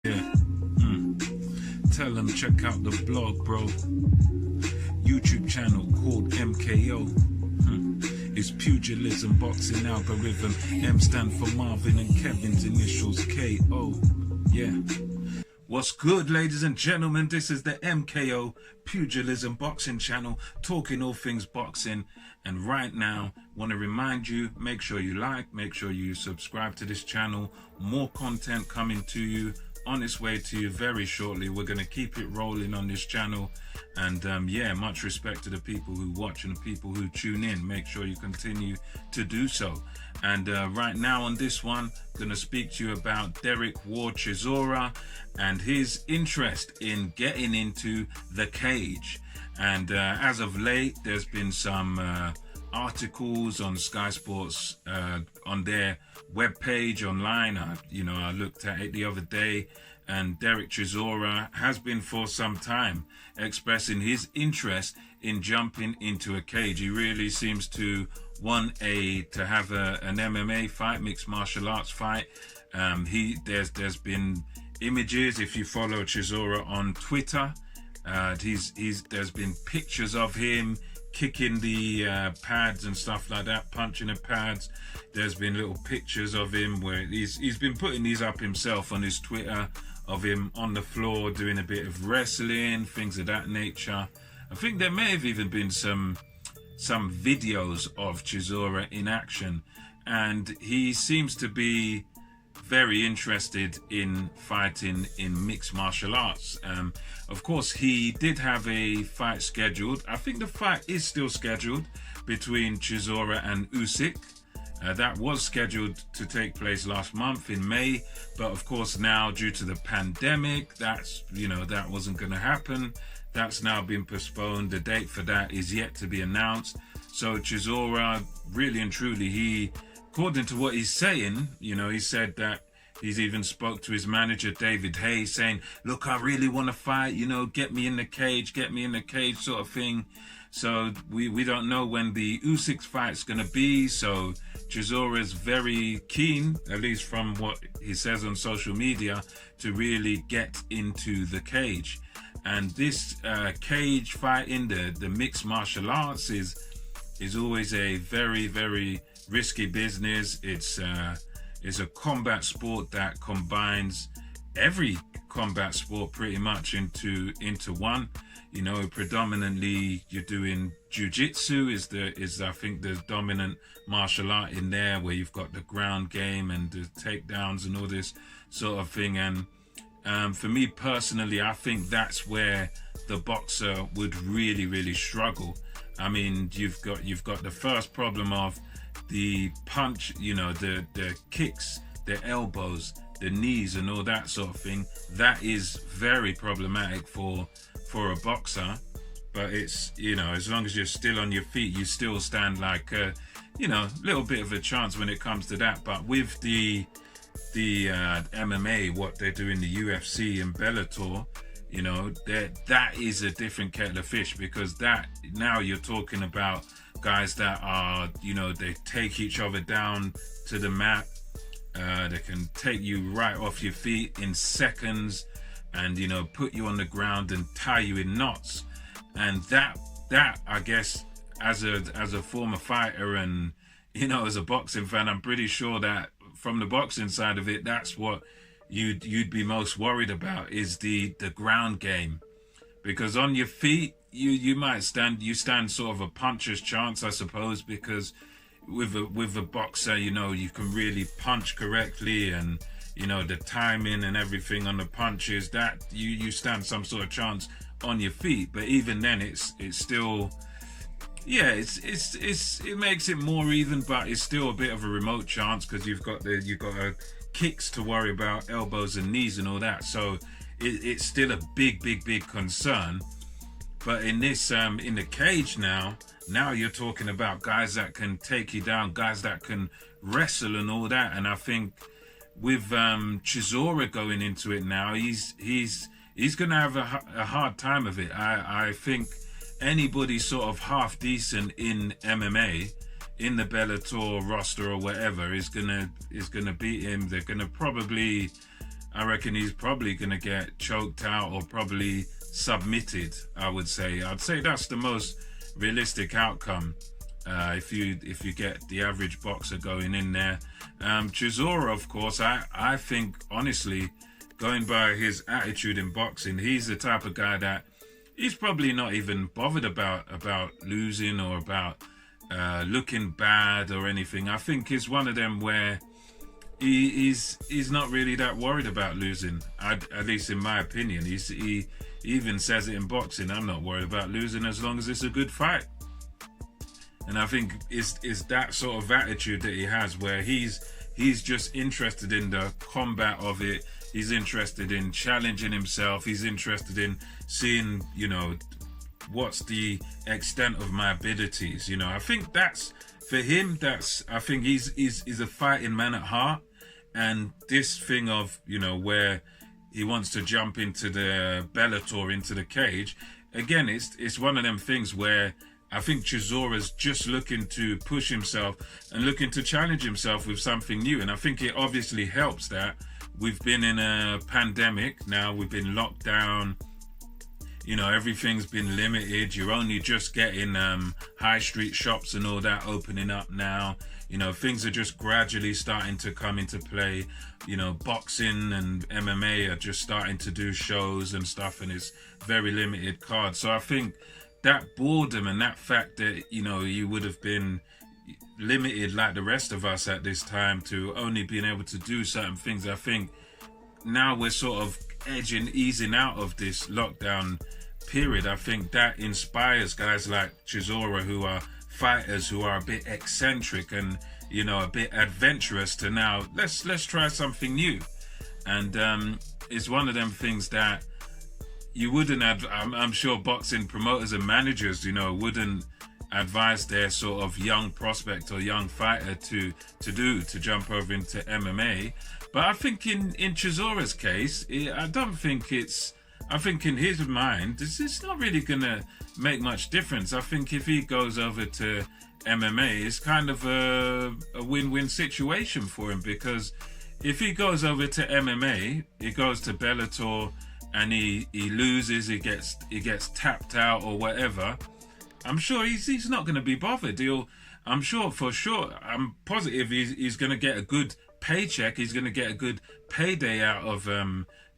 Yeah. Tell them check out the blog, bro. YouTube channel called MKO. It's pugilism, boxing algorithm. M stand for Marvin and Kevin's initials KO. Yeah. What's good, ladies and gentlemen? This is the MKO Pugilism Boxing Channel, talking all things boxing. And right now, want to remind you, make sure you like, make sure you subscribe to this channel. More content coming to you, on its way to you very shortly. We're going to keep it rolling on this channel. And yeah, much respect to the people who watch and the people who tune in. Make sure you continue to do so. And right now on this one, going to speak to you about Derek Chisora and his interest in getting into the cage. And as of late, there's been some articles on Sky Sports on their webpage online. I looked at it the other day, and Derek Chisora has been for some time expressing his interest in jumping into a cage. He really seems to want to have an MMA fight, mixed martial arts fight. There's been images, if you follow Chisora on Twitter, there's been pictures of him kicking the pads and stuff like that, punching the pads. There's been little pictures of him where he's been putting these up himself on his Twitter, of him on the floor doing a bit of wrestling, things of that nature. I think there may have even been some videos of Chisora in action, and he seems to be very interested in fighting in mixed martial arts. Of course, he did have a fight scheduled. I think the fight is still scheduled between Chisora and Usyk. That was scheduled to take place last month in May, but of course now, due to the pandemic, that wasn't going to happen. That's now been postponed. The date for that is yet to be announced. So Chisora, really and truly, according to what he's saying, he said that he's even spoke to his manager, David Hayes, saying, look, I really want to fight, get me in the cage, sort of thing. So we don't know when the Usyk fight's going to be. So Chisora's very keen, at least from what he says on social media, to really get into the cage. And this cage fight in the mixed martial arts is always a very, very risky business. It's a combat sport that combines every combat sport pretty much into one. Predominantly you're doing jiu-jitsu is I think the dominant martial art in there, where you've got the ground game and the takedowns and all this sort of thing. And for me personally, I think that's where the boxer would really, really struggle. I mean, you've got the first problem of the punch, the kicks, the elbows, the knees and all that sort of thing. That is very problematic for a boxer. But it's, as long as you're still on your feet, you still stand like a little bit of a chance when it comes to that. But with the MMA, what they do in the UFC and Bellator, that is a different kettle of fish, because that now you're talking about guys that are, they take each other down to the mat. They can take you right off your feet in seconds and, put you on the ground and tie you in knots. And that I guess, as a former fighter and, as a boxing fan, I'm pretty sure that from the boxing side of it, that's what you'd be most worried about, is the ground game. Because on your feet, you stand sort of a puncher's chance, I suppose, because with a boxer, you can really punch correctly, and the timing and everything on the punches, that you stand some sort of chance on your feet. But even then, it's still, yeah, it makes it more even, but it's still a bit of a remote chance, because you've got kicks to worry about, elbows and knees and all that. So it's still a big concern. But in this, in the cage now you're talking about guys that can take you down, guys that can wrestle and all that. And I think with Chisora going into it now, he's going to have a hard time of it. I think anybody sort of half decent in MMA, in the Bellator roster or whatever, is gonna beat him. They're gonna probably I reckon he's probably going to get choked out or probably submitted. I'd say that's the most realistic outcome. If you get the average boxer going in there. Chisora, of course, I think, honestly, going by his attitude in boxing, he's the type of guy that he's probably not even bothered about losing or about looking bad or anything. I think he's one of them where he's not really that worried about losing, at least in my opinion. He even says it in boxing, I'm not worried about losing as long as it's a good fight. And I think it's that sort of attitude that he has, where he's just interested in the combat of it. He's interested in challenging himself. He's interested in seeing, what's the extent of my abilities. I think that's, for him, I think he's a fighting man at heart. And this thing of, where he wants to jump into the Bellator, into the cage, again, it's one of them things where I think Chisora's just looking to push himself and looking to challenge himself with something new. And I think it obviously helps that we've been in a pandemic now. We've been locked down. Everything's been limited. You're only just getting high street shops and all that opening up now. Things are just gradually starting to come into play. Boxing and MMA are just starting to do shows and stuff, and it's very limited cards. So I think that boredom and that fact that, you would have been limited like the rest of us at this time to only being able to do certain things, I think now we're sort of easing out of this lockdown period. I think that inspires guys like Chisora, who are fighters who are a bit eccentric and, a bit adventurous, to now, let's try something new. And it's one of them things that you wouldn't I'm sure boxing promoters and managers, wouldn't advise their sort of young prospect or young fighter to jump over into MMA. But I think in Chisora's case, I think in his mind, it's not really going to make much difference. I think if he goes over to MMA, it's kind of a win-win situation for him, because if he goes over to MMA, he goes to Bellator, and he loses, he gets tapped out or whatever, I'm sure he's not going to be bothered. I'm positive he's going to get a good paycheck. He's going to get a good payday out of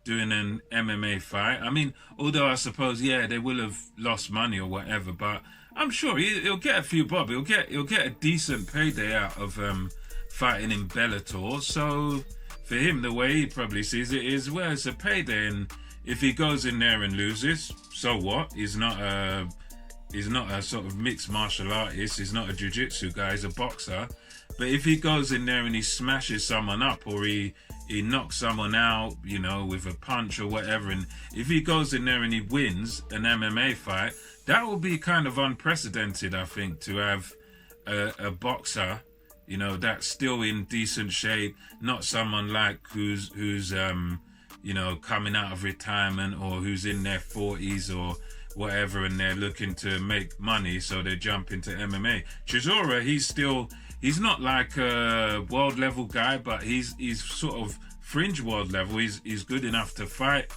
doing an MMA fight. I mean, although I suppose, they will have lost money or whatever, but I'm sure he'll get a few bob. He'll get a decent payday out of fighting in Bellator. So for him, the way he probably sees it is, well, it's a payday, and if he goes in there and loses, so what? He's not a sort of mixed martial artist. He's not a jiu-jitsu guy. He's a boxer. But if he goes in there and he smashes someone up, or he knocks someone out, with a punch or whatever, and if he goes in there and he wins an MMA fight, that will be kind of unprecedented, I think, to have a boxer, that's still in decent shape, not someone like who's coming out of retirement, or who's in their 40s or whatever, and they're looking to make money, so they jump into MMA. Chisora, he's not like a world level guy, but he's sort of fringe world level. He's good enough to fight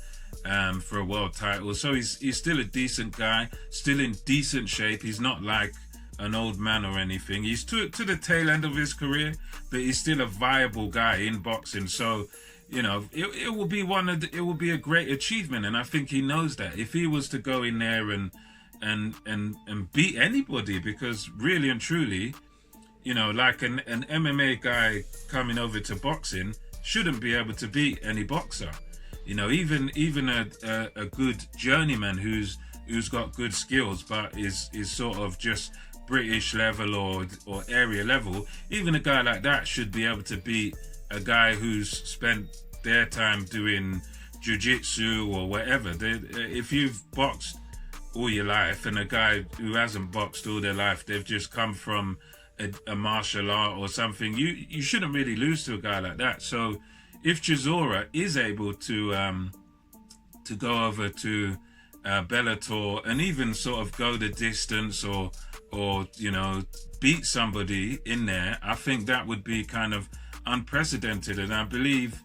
for a world title, so he's still a decent guy, still in decent shape. He's not like an old man or anything. He's to the tail end of his career, but he's still a viable guy in boxing. So it will be a great achievement, and I think he knows that. If he was to go in there and beat anybody, because really and truly, like an MMA guy coming over to boxing shouldn't be able to beat any boxer. Even a good journeyman who's got good skills but is sort of just British level or area level, even a guy like that should be able to beat a guy who's spent their time doing jiu-jitsu or whatever. If you've boxed all your life, and a guy who hasn't boxed all their life, they've just come from a martial art or something, you shouldn't really lose to a guy like that. So if Chisora is able to go over to Bellator and even sort of go the distance or beat somebody in there, I think that would be kind of unprecedented. And I believe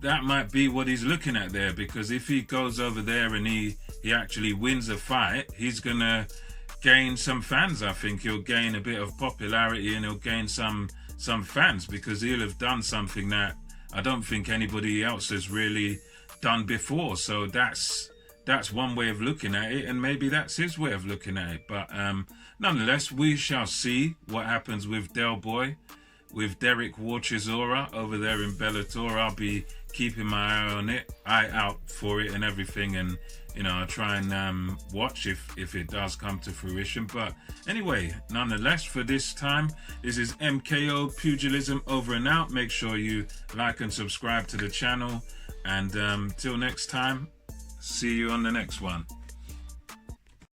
that might be what he's looking at there, because if he goes over there and he actually wins a fight, he's gonna gain some fans. I think he'll gain a bit of popularity and he'll gain some fans, because he'll have done something that I don't think anybody else has really done before. So that's one way of looking at it, and maybe that's his way of looking at it. But nonetheless, we shall see what happens with Del Boy, with Derek Chisora over there in Bellator. I'll be keeping my eye out for it and everything, and I'll try and watch if it does come to fruition. But anyway, nonetheless, for this time, this is MKO Pugilism over and out. Make sure you like and subscribe to the channel, and till next time, see you on the next one.